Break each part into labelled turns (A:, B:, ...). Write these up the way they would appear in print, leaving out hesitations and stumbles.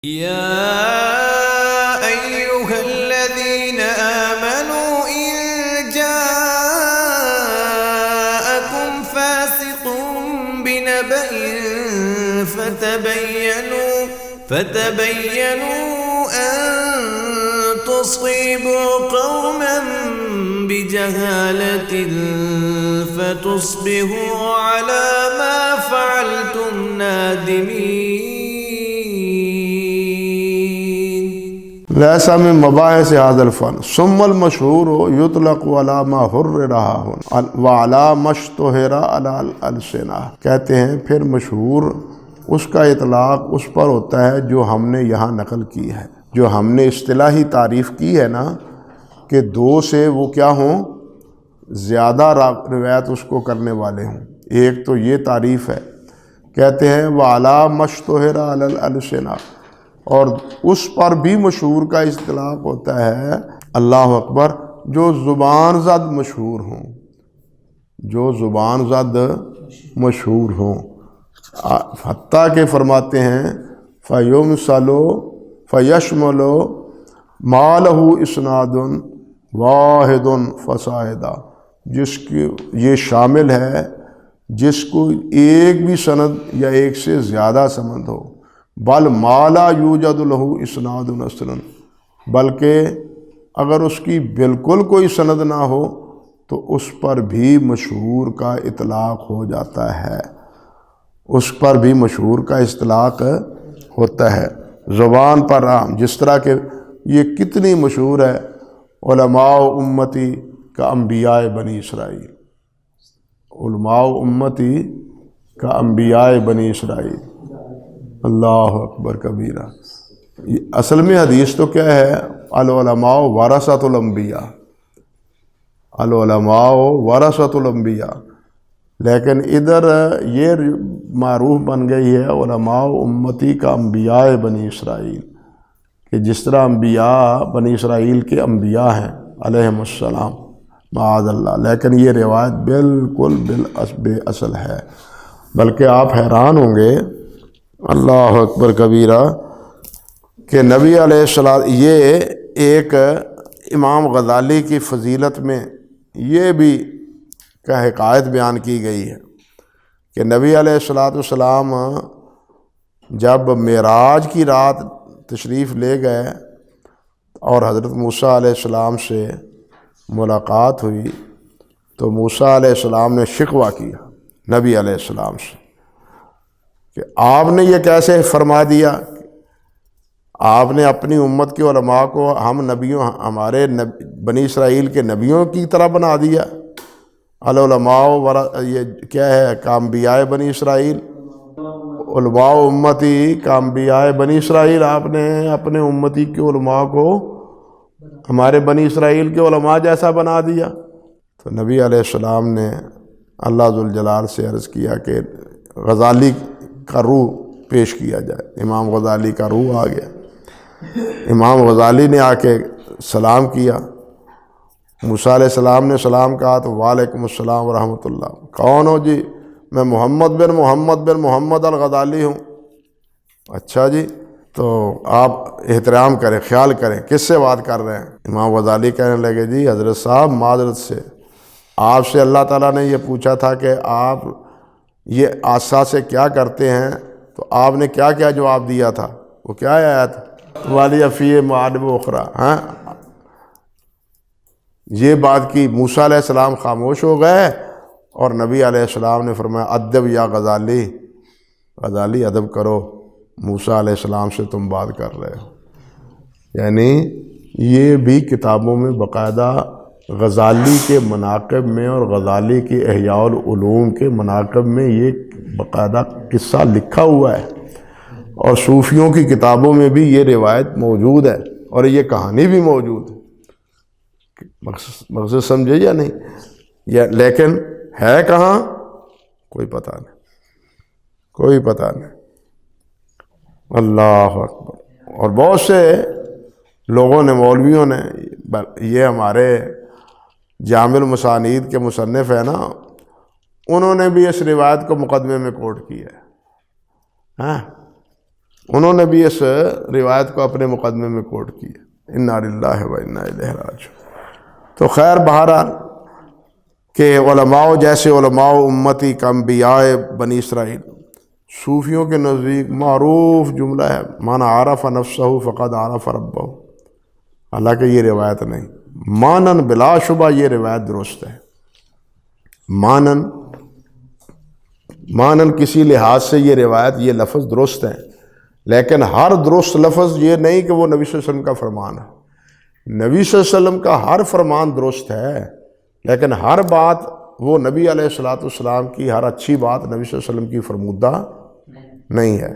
A: يا أيها الذين آمنوا إن جاءكم فاسق بنبأ فتبينوا أن تصيبوا قوما بجهالة فتصبحوا على ما فعلتم نادمين.
B: ليس من مباحث هذا الفن ثم المشهور يطلق على ما حرر وعلى ما اشتهر على الألسنة. کہتے ہیں پھر مشہور اس کا اطلاق اس پر ہوتا ہے جو ہم نے یہاں نقل کی ہے، جو ہم نے اصطلاحی تعریف کی ہے نا کہ دو سے وہ کیا ہوں، زیادہ روایت اس کو کرنے والے ہوں. ایک تو یہ تعریف ہے، کہتے ہیں وعلی ما اشتہر علی الألسنة، اور اس پر بھی مشہور کا اطلاق ہوتا ہے، اللہ اکبر، جو زبان زد مشہور ہوں، جو زبان زد مشہور ہوں. حتیٰ کہ فرماتے ہیں فَيَشْمَلُ مَا لَهُ إِسْنَادٌ وَاحِدٌ فَصَاعِدًا، جس کی یہ شامل ہے جس کو ایک بھی سند یا ایک سے زیادہ سند ہو، بل ما لا یوجد له اسناد اصلا، بلکہ اگر اس کی بالکل کوئی سند نہ ہو تو اس پر بھی مشہور کا اطلاق ہو جاتا ہے، اس پر بھی مشہور کا اطلاق ہوتا ہے. زبان پر عام، جس طرح کہ یہ کتنی مشہور ہے علماء امتی کا انبیاء بنی اسرائیل، علماء امتی کا انبیاء بنی اسرائیل. اللہ اکبر کبیرہ. اصل میں حدیث تو کیا ہے، العلماء ورثۃ الانبیاء، العلماء ورثۃ الانبیاء، لیکن ادھر یہ معروف بن گئی ہے علماء امتی کا انبیاء بنی اسرائیل، کہ جس طرح انبیاء بنی اسرائیل کے انبیاء ہیں علیہم السلام معاذ اللہ، لیکن یہ روایت بالکل بے اصل ہے. بلکہ آپ حیران ہوں گے، اللہ اکبر کبیرہ، کہ نبی علیہ السلام، یہ ایک امام غزالی کی فضیلت میں یہ بھی کا حکایت بیان کی گئی ہے کہ نبی علیہ السلام جب معراج کی رات تشریف لے گئے اور حضرت موسیٰ علیہ السلام سے ملاقات ہوئی تو موسیٰ علیہ السلام نے شکوہ کیا نبی علیہ السلام سے کہ آپ نے یہ کیسے فرما دیا، آپ نے اپنی امت کے علماء کو ہم نبیوں، ہمارے بنی اسرائیل کے نبیوں کی طرح بنا دیا. العلماء یہ کیا ہے، کا انبیاء بنی اسرائیل، علماء امتی کا انبیاء بنی اسرائیل، آپ نے اپنے امتی کے علماء کو ہمارے بنی اسرائیل کے علماء جیسا بنا دیا. تو نبی علیہ السلام نے اللہ ذوالجلال سے عرض کیا کہ غزالی کا روح پیش کیا جائے. امام غزالی کا روح آ گیا، امام غزالی نے آ کے سلام کیا. موسیٰ علیہ السلام نے سلام کہا تو وعلیکم السلام ورحمۃ اللہ. کون ہو جی؟ میں محمد بن محمد الغزالی ہوں. اچھا جی، تو آپ احترام کریں، خیال کریں، کس سے بات کر رہے ہیں؟ امام غزالی کہنے لگے جی حضرت صاحب معذرت سے، آپ سے اللہ تعالیٰ نے یہ پوچھا تھا کہ آپ یہ عصا سے کیا کرتے ہیں، تو آپ نے کیا کیا جواب دیا تھا؟ وہ کیا آیت؟ والی فی معادب اخری. ہاں، یہ بات کی، موسیٰ علیہ السلام خاموش ہو گئے اور نبی علیہ السلام نے فرمایا ادب یا غزالی، غزالی ادب کرو، موسیٰ علیہ السلام سے تم بات کر رہے ہو. یعنی یہ بھی کتابوں میں باقاعدہ غزالی کے مناقب میں اور غزالی کے احیاء العلوم کے مناقب میں یہ باقاعدہ قصہ لکھا ہوا ہے، اور صوفیوں کی کتابوں میں بھی یہ روایت موجود ہے اور یہ کہانی بھی موجود ہے. مقصد سمجھے یا نہیں؟ لیکن ہے کہاں؟ کوئی پتہ نہیں، کوئی پتہ نہیں. اللہ اکبر. اور بہت سے لوگوں نے، مولویوں نے، یہ ہمارے جامع المسانید کے مصنف ہیں نا، انہوں نے بھی اس روایت کو مقدمے میں کوٹ کیا ہے. ہاں، انہوں نے بھی اس روایت کو اپنے مقدمے میں کوٹ کیا، انا للہ و انا الیہ راجعون۔ تو خیر بہرحال کہ علماء جیسے علماء امتی کا انبیاء بنی اسرائیل، صوفیوں کے نزدیک معروف جملہ ہے، من عرف نفسہ فقد عرف ربہ، حالانکہ یہ روایت نہیں، مانن بلا شبہ یہ روایت درست ہے، مانن کسی لحاظ سے یہ روایت، یہ لفظ درست ہے، لیکن ہر درست لفظ یہ نہیں کہ وہ نبی صلی اللہ علیہ وسلم کا فرمان ہے۔ نبی صلی اللہ علیہ وسلم کا ہر فرمان درست ہے، لیکن ہر بات وہ نبی علیہ الصلوۃ والسلام کی ہر اچھی بات نبی صلی اللہ علیہ وسلم کی فرمودہ نہیں ہے۔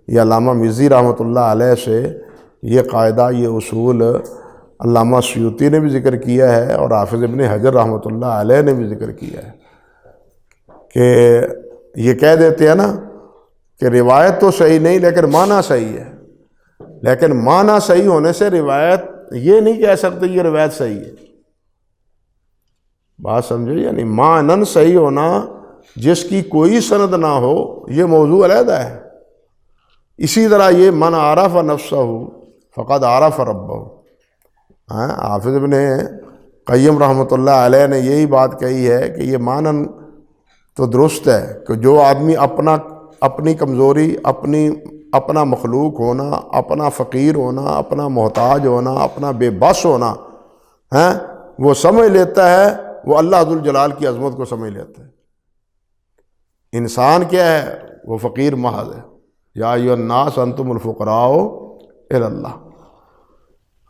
B: یہ علامہ مزی رحمۃ اللہ علیہ سے یہ قاعدہ، یہ اصول علامہ سیوطی نے بھی ذکر کیا ہے اور حافظ ابن حجر رحمۃ اللہ علیہ نے بھی ذکر کیا ہے کہ یہ کہہ دیتے ہیں نا کہ روایت تو صحیح نہیں لیکن معنی صحیح ہے، لیکن معنی صحیح ہونے سے روایت یہ نہیں کہہ سکتے یہ روایت صحیح ہے۔ بات سمجھے؟ یعنی معنن صحیح ہونا، جس کی کوئی سند نہ ہو، یہ موضوع علیحدہ ہے۔ اسی طرح یہ من عرف نفسہ فقد عرف ربہ، حافظ ابن قیم رحمۃ اللہ علیہ نے یہی بات کہی ہے کہ یہ معنن تو درست ہے کہ جو آدمی اپنی کمزوری، اپنا مخلوق ہونا، اپنا فقیر ہونا، اپنا محتاج ہونا، اپنا بے بس ہونا وہ سمجھ لیتا ہے، وہ اللہ ذوالجلال کی عظمت کو سمجھ لیتا ہے۔ انسان کیا ہے؟ وہ فقیر محض ہے، یا ایھا الناس انتم الفقراء الی اللہ،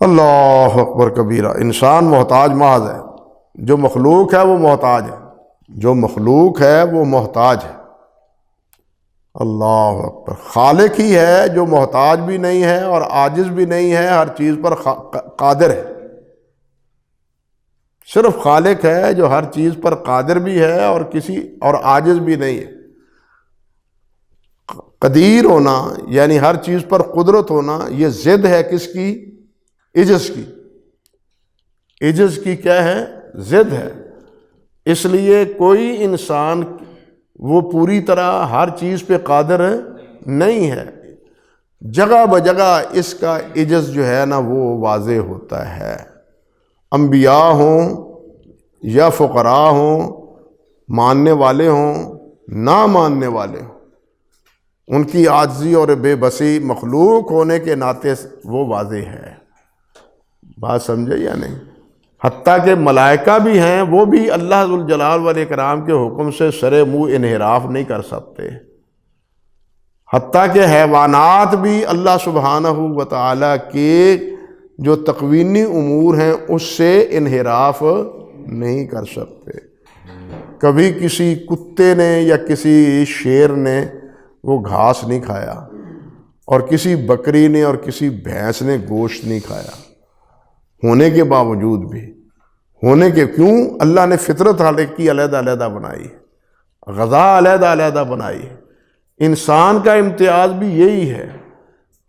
B: اللہ اکبر کبیرہ۔ انسان محتاج محض ہے، جو مخلوق ہے وہ محتاج ہے، جو مخلوق ہے وہ محتاج ہے، اللہ اکبر۔ خالق ہی ہے جو محتاج بھی نہیں ہے اور عاجز بھی نہیں ہے، ہر چیز پر قادر ہے۔ صرف خالق ہے جو ہر چیز پر قادر بھی ہے اور عاجز بھی نہیں ہے۔ قدیر ہونا یعنی ہر چیز پر قدرت ہونا، یہ ضد ہے کس کی؟ عجز کی۔ عجز کی کیا ہے؟ ضد ہے۔ اس لیے کوئی انسان وہ پوری طرح ہر چیز پہ قادر نہیں ہے، جگہ بجگہ اس کا عجز جو ہے نا وہ واضح ہوتا ہے۔ انبیاء ہوں یا فقراء ہوں، ماننے والے ہوں نہ ماننے والے ہوں، ان کی عاجزی اور بے بسی مخلوق ہونے کے ناطے وہ واضح ہے۔ بات سمجھے یا نہیں؟ حتیٰ کہ ملائکہ بھی ہیں، وہ بھی اللہ ذوالجلال والاکرام کے حکم سے سرے منہ انحراف نہیں کر سکتے، حتیٰ کہ حیوانات بھی اللہ سبحانہ و تعالیٰ کے جو تقوینی امور ہیں اس سے انحراف نہیں کر سکتے۔ کبھی کسی کتے نے یا کسی شیر نے وہ گھاس نہیں کھایا، اور کسی بکری نے اور کسی بھینس نے گوشت نہیں کھایا، ہونے کے باوجود بھی، کیوں؟ اللہ نے فطرت خالق کی علیحدہ علیحدہ بنائی، غذا علیحدہ علیحدہ بنائی۔ انسان کا امتیاز بھی یہی ہے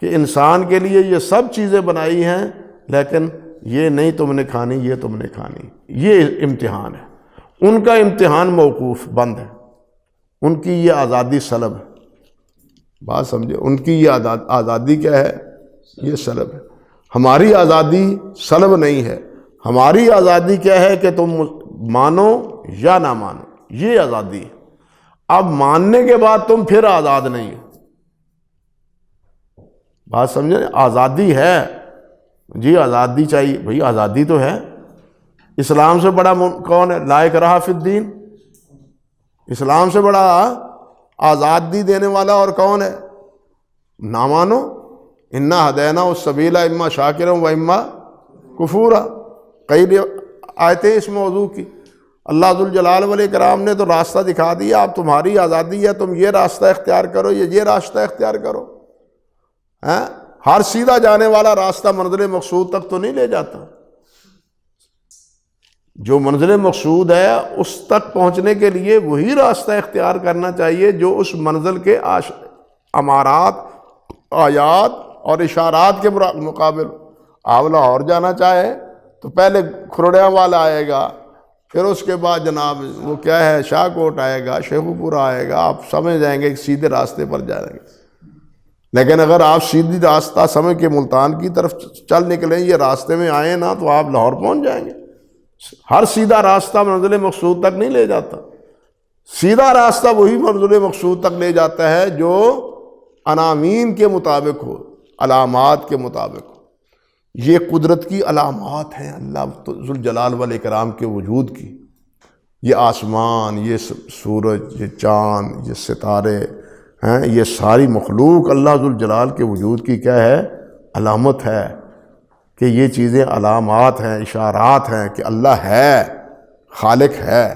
B: کہ انسان کے لیے یہ سب چیزیں بنائی ہیں، لیکن یہ نہیں تم نے کھانی، یہ تم نے کھانی، یہ امتحان ہے۔ ان کا امتحان موقوف بند ہے، ان کی یہ آزادی سلب ہے۔ بات سمجھے؟ ان کی یہ آزادی کیا ہے؟ یہ سلب ہے۔ ہماری آزادی سلب نہیں ہے، ہماری آزادی کیا ہے کہ تم مانو یا نہ مانو، یہ آزادی ہے۔ اب ماننے کے بعد تم پھر آزاد نہیں ہو۔ بات سمجھے؟ آزادی ہے جی، آزادی چاہیے بھئی، آزادی تو ہے۔ اسلام سے بڑا کون ہے؟ لا اکراہ فی الدین۔ اسلام سے بڑا آزادی دینے والا اور کون ہے؟ نہ مانو، انا ہدینا السبیل اما شاکرا و اما کفورا۔ کئی آیتیں اس موضوع کی۔ اللہ ذوالجلال والاکرام نے تو راستہ دکھا دیا، اب تمہاری آزادی ہے، تم یہ راستہ اختیار کرو، یہ راستہ اختیار کرو۔ ہر سیدھا جانے والا راستہ منزل مقصود تک تو نہیں لے جاتا۔ جو منزل مقصود ہے اس تک پہنچنے کے لیے وہی راستہ اختیار کرنا چاہیے جو اس منزل کے امارات، آیات اور اشارات کے مقابل۔ آپ لاہور جانا چاہے تو پہلے کھرڑیاں والا آئے گا، پھر اس کے بعد جناب وہ کیا ہے، شاہ کوٹ آئے گا، شیخو پورہ آئے گا، آپ سمجھ جائیں گے کہ سیدھے راستے پر جائیں گے۔ لیکن اگر آپ سیدھی راستہ سمجھ کے ملتان کی طرف چل نکلیں، یہ راستے میں آئیں نا تو آپ لاہور پہنچ جائیں گے۔ ہر سیدھا راستہ منزل مقصود تک نہیں لے جاتا، سیدھا راستہ وہی منزل مقصود تک لے جاتا ہے جو عناوین کے مطابق ہو، علامات کے مطابق ہو۔ یہ قدرت کی علامات ہیں اللہ ذوالجلال والاکرام کے وجود کی۔ یہ آسمان، یہ سورج، یہ چاند، یہ ستارے ہیں، یہ ساری مخلوق اللہ ذوالجلال کے وجود کی کیا ہے؟ علامت ہے، کہ یہ چیزیں علامات ہیں، اشارات ہیں کہ اللہ ہے، خالق ہے۔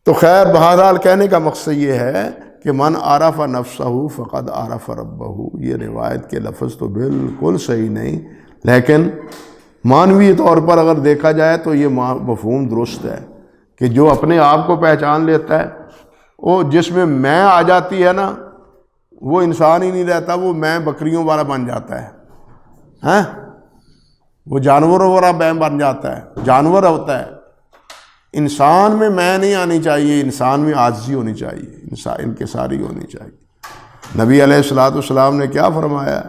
B: تو خیر بہرحال کہنے کا مقصد یہ ہے کہ من عرف نفسہ فقد عرف ربہ، یہ روایت کے لفظ تو بالکل صحیح نہیں، لیکن معنوی طور پر اگر دیکھا جائے تو یہ مفہوم درست ہے کہ جو اپنے آپ کو پہچان لیتا ہے، وہ جس میں آ جاتی ہے نا، وہ انسان ہی نہیں رہتا، وہ میں بکریوں والا بن جاتا ہے، ہاں وہ جانوروں والا میں بن جاتا ہے، جانور ہوتا ہے۔ انسان میں نہیں آنی چاہیے، انسان میں عاجزی ہونی چاہیے، انکساری ہونی چاہیے۔ نبی علیہ السلام نے کیا فرمایا؟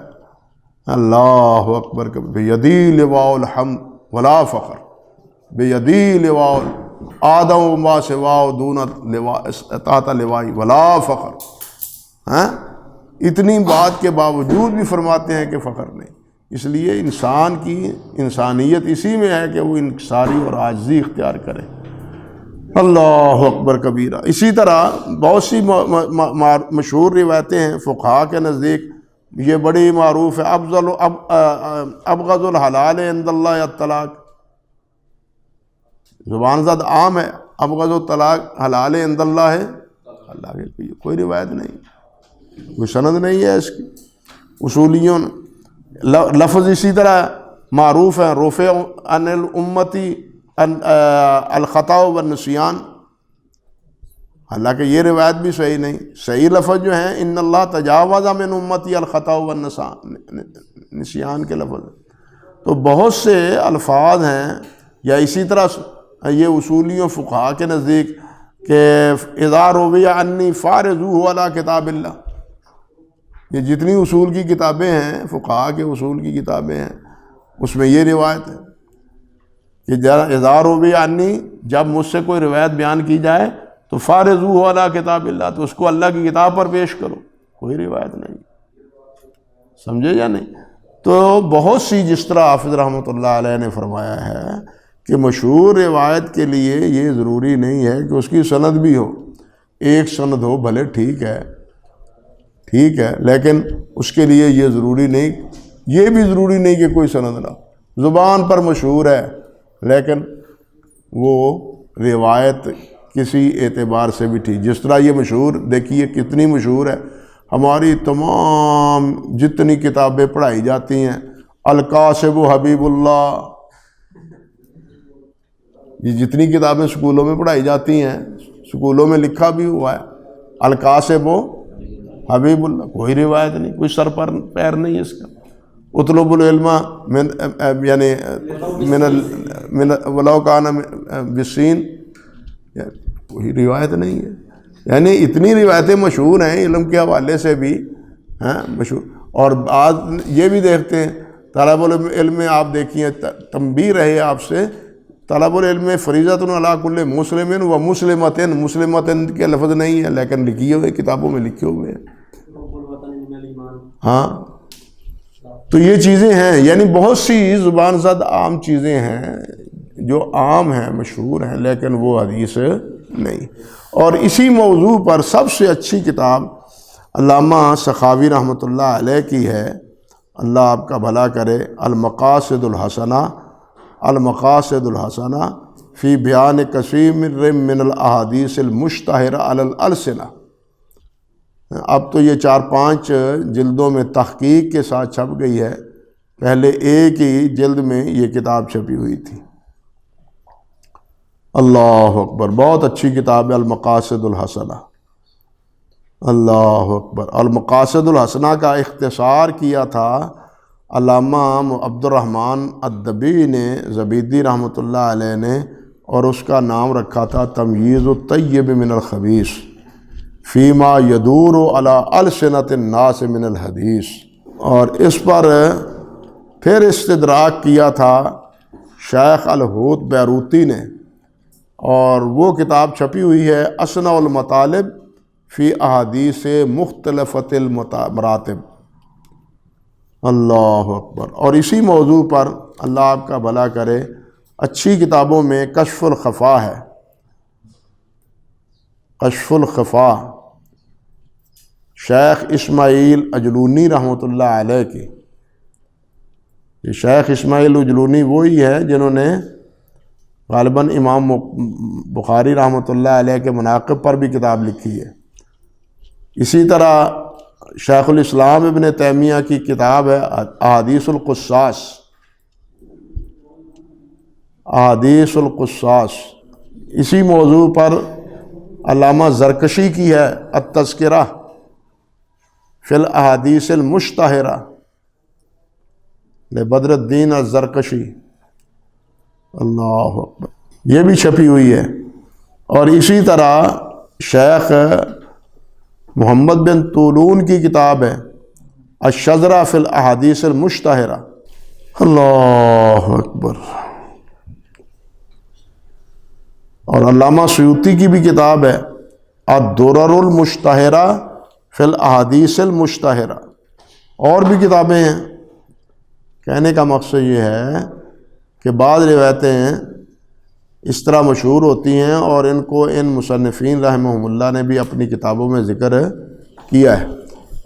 B: اللہ اکبر، بیدی لواء الحمد ولا فخر، بیدی لواء آدم ما سواء دون لواء تحت لوائی ولا فخر۔ ہاں اتنی بات کے باوجود بھی فرماتے ہیں کہ فخر نہیں۔ اس لیے انسان کی انسانیت اسی میں ہے کہ وہ انکساری اور عاجزی اختیار کرے۔ اللہ اکبر کبیرہ۔ اسی طرح بہت سی مشہور روایتیں ہیں فقہاء کے نزدیک، یہ بڑی معروف ہے، ابغض الحلال عند اللہ الطلاق، زبان زد عام ہے، ابغض الطلاق حلال عند اللہ ہے، اللہ کے کوئی روایت نہیں، کوئی سند نہیں ہے اس کی۔ اصولیوں لفظ اسی طرح معروف ہے، رفع عن الامتی الخطا والنسیان، حالانکہ یہ روایت بھی صحیح نہیں۔ صحیح لفظ جو ہیں ان اللہ تجاوز من امتی الخطا والنسیان کے لفظ۔ تو بہت سے الفاظ ہیں، یا اسی طرح یہ اصولیوں فقہاء کے نزدیک کہ اذا روی عنی فارضوہ علی کتاب اللہ، یہ جتنی اصول کی کتابیں ہیں، فقہاء کے اصول کی کتابیں ہیں، اس میں یہ روایت ہے کہ اذا روی عنی، جب مجھ سے کوئی روایت بیان کی جائے تو فارضوہ علی کتاب اللہ، تو اس کو اللہ کی کتاب پر پیش کرو، کوئی روایت نہیں، سمجھے یا نہیں؟ تو بہت سی، جس طرح حافظ رحمۃ اللہ علیہ نے فرمایا ہے کہ مشہور روایت کے لیے یہ ضروری نہیں ہے کہ اس کی سند بھی ہو، ایک سند ہو بھلے ٹھیک ہے، لیکن اس کے لیے یہ ضروری نہیں، یہ بھی ضروری نہیں کہ کوئی سند نہ ہو، زبان پر مشہور ہے لیکن وہ روایت کسی اعتبار سے بھی ٹھیک۔ جس طرح یہ مشہور، دیکھیے کتنی مشہور ہے، ہماری تمام جتنی کتابیں پڑھائی جاتی ہیں، القاسب حبیب اللہ، یہ جتنی کتابیں سکولوں میں پڑھائی جاتی ہیں، سکولوں میں لکھا بھی ہوا ہے القاسب حبیب اللہ، کوئی روایت نہیں، کوئی سر پر پیر نہیں ہے اس کا۔ اطلب العلم یعنی من ولو کان بالسین، کوئی روایت نہیں ہے۔ یعنی اتنی روایتیں مشہور ہیں علم کے حوالے سے بھی، ہیں مشہور۔ اور آج یہ بھی دیکھتے ہیں طلب العلم میں، آپ دیکھیے تنبیہ رہے آپ سے، طلب العلم فریضۃ علی کل مسلم و مسلمۃ، مسلمۃ کے لفظ نہیں ہے لیکن لکھے ہوئے کتابوں میں لکھے ہوئے ہیں۔ ہاں تو یہ چیزیں ہیں، یعنی بہت سی زبان زد عام چیزیں ہیں جو عام ہیں، مشہور ہیں، لیکن وہ حدیث نہیں۔ اور اسی موضوع پر سب سے اچھی کتاب علامہ سخاوی رحمۃ اللہ علیہ کی ہے، اللہ آپ کا بھلا کرے، المقاصد الحسنہ، المقاصد الحسنہ فی بیان کثیر من الاحادیث المشتہرہ علی الالسنہ۔ اب تو یہ 4-5 جلدوں میں تحقیق کے ساتھ چھپ گئی ہے، پہلے ایک ہی جلد میں یہ کتاب چھپی ہوئی تھی۔ اللہ اکبر، بہت اچھی کتاب ہے المقاصد الحسنہ۔ اللہ اکبر۔ المقاصد الحسنہ کا اختصار کیا تھا علامہ عبد الرحمن الدبی نے، زبیدی رحمۃ اللہ علیہ نے، اور اس کا نام رکھا تھا تمییز الطیب من الخبیث فیما یدور علی السنۃ الناس من الحدیث، اور اس پر پھر استدراک کیا تھا شیخ الحوت بیروتی نے، اور وہ کتاب چھپی ہوئی ہے اصنع المطالب فی احادیث مختلفۃ المراتب۔ اللہ اکبر۔ اور اسی موضوع پر اللہ آپ کا بھلا کرے، اچھی کتابوں میں کشف الخفا ہے، کشف الخفا شیخ اسماعیل اجلونی رحمۃ اللہ علیہ کی۔ یہ شیخ اسماعیل اجلونی وہی ہے جنہوں نے غالباً امام بخاری رحمۃ اللہ علیہ کے مناقب پر بھی کتاب لکھی ہے۔ اسی طرح شیخ الاسلام ابن تیمیہ کی کتاب ہے احادیث القصاص، احادیث القصاص۔ اسی موضوع پر علامہ زرکشی کی ہے التذکرہ فی الاحادیث المشتہرہ لبدر الدین الزرکشی۔ اللہ اکبر، یہ بھی چھپی ہوئی ہے۔ اور اسی طرح شیخ محمد بن طولون کی کتاب ہے الشذرہ فی الاحادیث المشتہرہ۔ اللہ اکبر۔ اور علامہ سیوطی کی بھی کتاب ہے الدرر المشتہرہ فی الاحادیث المشتہرہ۔ اور بھی کتابیں ہیں۔ کہنے کا مقصد یہ ہے کہ بعض روایتیں اس طرح مشہور ہوتی ہیں اور ان کو ان مصنفین رحمہم اللہ نے بھی اپنی کتابوں میں ذکر کیا ہے۔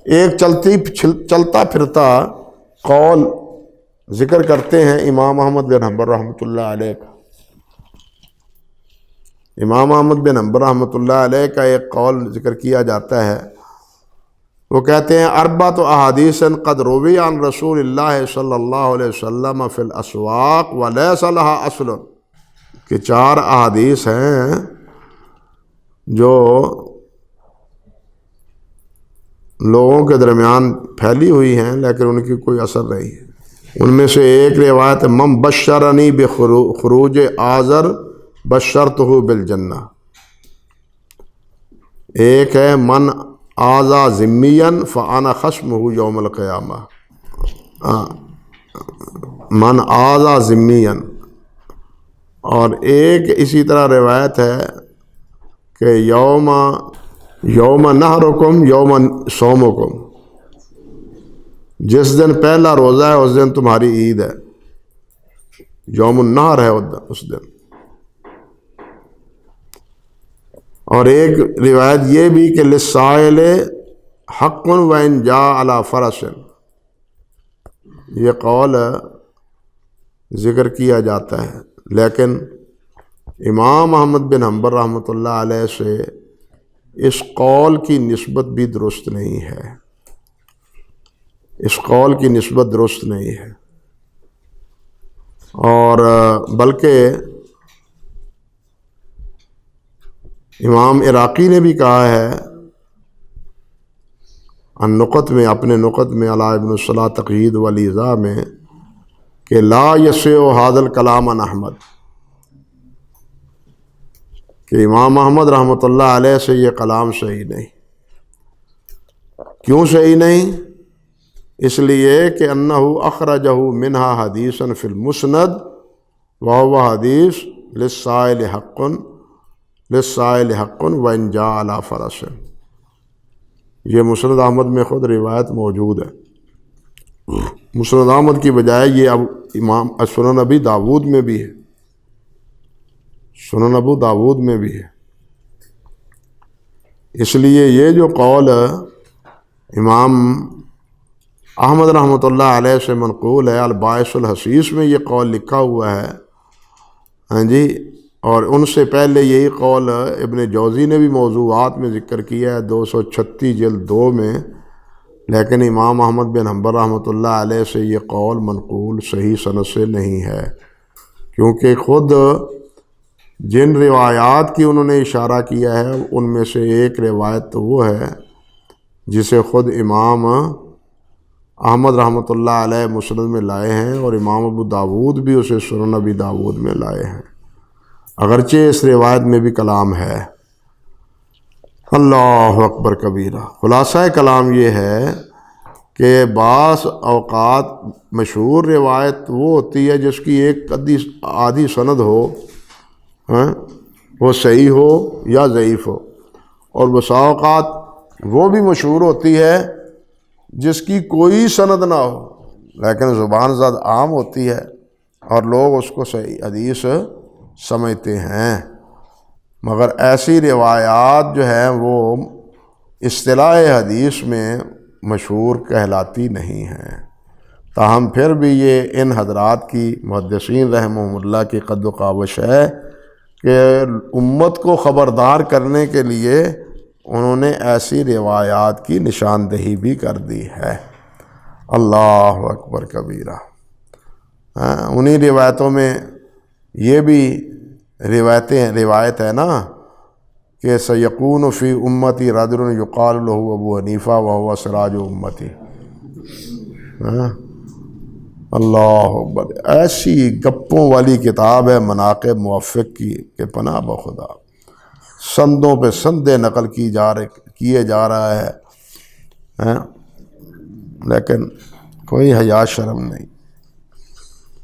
B: ایک چلتا پھرتا قول ذکر کرتے ہیں امام احمد بن حنبل رحمۃ اللہ علیہ کا۔ امام احمد بن حنبل رحمۃ اللہ علیہ کا ایک قول ذکر کیا جاتا ہے، وہ کہتے ہیں اربعۃ احادیث قد روی عن رسول اللہ صلی اللہ علیہ وسلم فی الاسواق ولیس لها اصل، کہ 4 احادیث ہیں جو لوگوں کے درمیان پھیلی ہوئی ہیں لیکن ان کی کوئی اثر نہیں ہے۔ ان میں سے ایک روایت من بشرنی بخروج آذر بشرتہ بالجنہ، ایک ہے من آذا ذمین فانا خصمہ یوم القیامہ، من آذا ذمین۔ اور ایک اسی طرح روایت ہے کہ یوم نحرکم یوم صومکم، جس دن پہلا روزہ ہے اس دن تمہاری عید ہے، یوم النحر ہے اس دن۔ اور ایک روایت یہ بھی کہ للسائل حق وإن جاء علی فرس، یہ قول ذکر کیا جاتا ہے، لیکن امام احمد بن حنبل رحمۃ اللہ علیہ سے اس قول کی نسبت بھی درست نہیں ہے، اس قول کی نسبت درست نہیں ہے۔ اور بلکہ امام عراقی نے بھی کہا ہے النقط میں، اپنے نقط میں علی ابن الصلاح تقیید والیضاء میں، کہ لا یسع ھذا الکلام عن احمد، کہ امام احمد رحمۃ اللہ علیہ سے یہ کلام صحیح نہیں۔ کیوں صحیح نہیں؟ اس لیے کہ انہ اخرجہ منہا حدیثا فی المسند وہو حدیث للسائل حق وإن جاء علی فرس، یہ مسند احمد میں خود روایت موجود ہے۔ مسند احمد کی بجائے یہ اب امام سنن ابی داود میں بھی ہے، سنن ابو داود میں بھی ہے۔ اس لیے یہ جو قول امام احمد رحمۃ اللہ علیہ سے منقول ہے، الباعث الحسیس میں یہ قول لکھا ہوا ہے، ہاں جی، اور ان سے پہلے یہی قول ابن جوزی نے بھی موضوعات میں ذکر کیا ہے 236 جلد 2 میں، لیکن امام احمد بن حنبل رحمۃ اللہ علیہ سے یہ قول منقول صحیح سند سے نہیں ہے، کیونکہ خود جن روایات کی انہوں نے اشارہ کیا ہے ان میں سے ایک روایت تو وہ ہے جسے خود امام احمد رحمۃ اللہ علیہ مسند میں لائے ہیں، اور امام ابو داود بھی اسے سنن ابی داود میں لائے ہیں، اگرچہ اس روایت میں بھی کلام ہے۔ اللہ اکبر کبیرہ۔ خلاصہ کلام یہ ہے کہ بعض اوقات مشہور روایت وہ ہوتی ہے جس کی ایک آدھی سند ہو، وہ صحیح ہو یا ضعیف ہو، اور بسا اوقات وہ بھی مشہور ہوتی ہے جس کی کوئی سند نہ ہو لیکن زبان زد عام ہوتی ہے اور لوگ اس کو صحیح حدیث سمجھتے ہیں، مگر ایسی روایات جو ہیں وہ اصطلاح حدیث میں مشہور کہلاتی نہیں ہیں۔ تاہم پھر بھی یہ ان حضرات کی محدثین رحمہم اللہ کی قد و کاوش ہے کہ امت کو خبردار کرنے کے لیے انہوں نے ایسی روایات کی نشاندہی بھی کر دی ہے۔ اللہ اکبر کبیرہ۔ انہی روایتوں میں یہ بھی روایت ہے نا کہ سیکون فی امتی رجل یقال له ابو حنیفہ وهو سراج امتی۔ اللہ اکبر، ایسی گپوں والی کتاب ہے مناقب موفق کی کہ پناہ بخدا، سندوں پہ سندیں نقل کیے جا رہا ہے، لیکن کوئی حیا شرم نہیں۔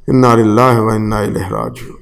B: انا للہ و انا الیہ راجعون۔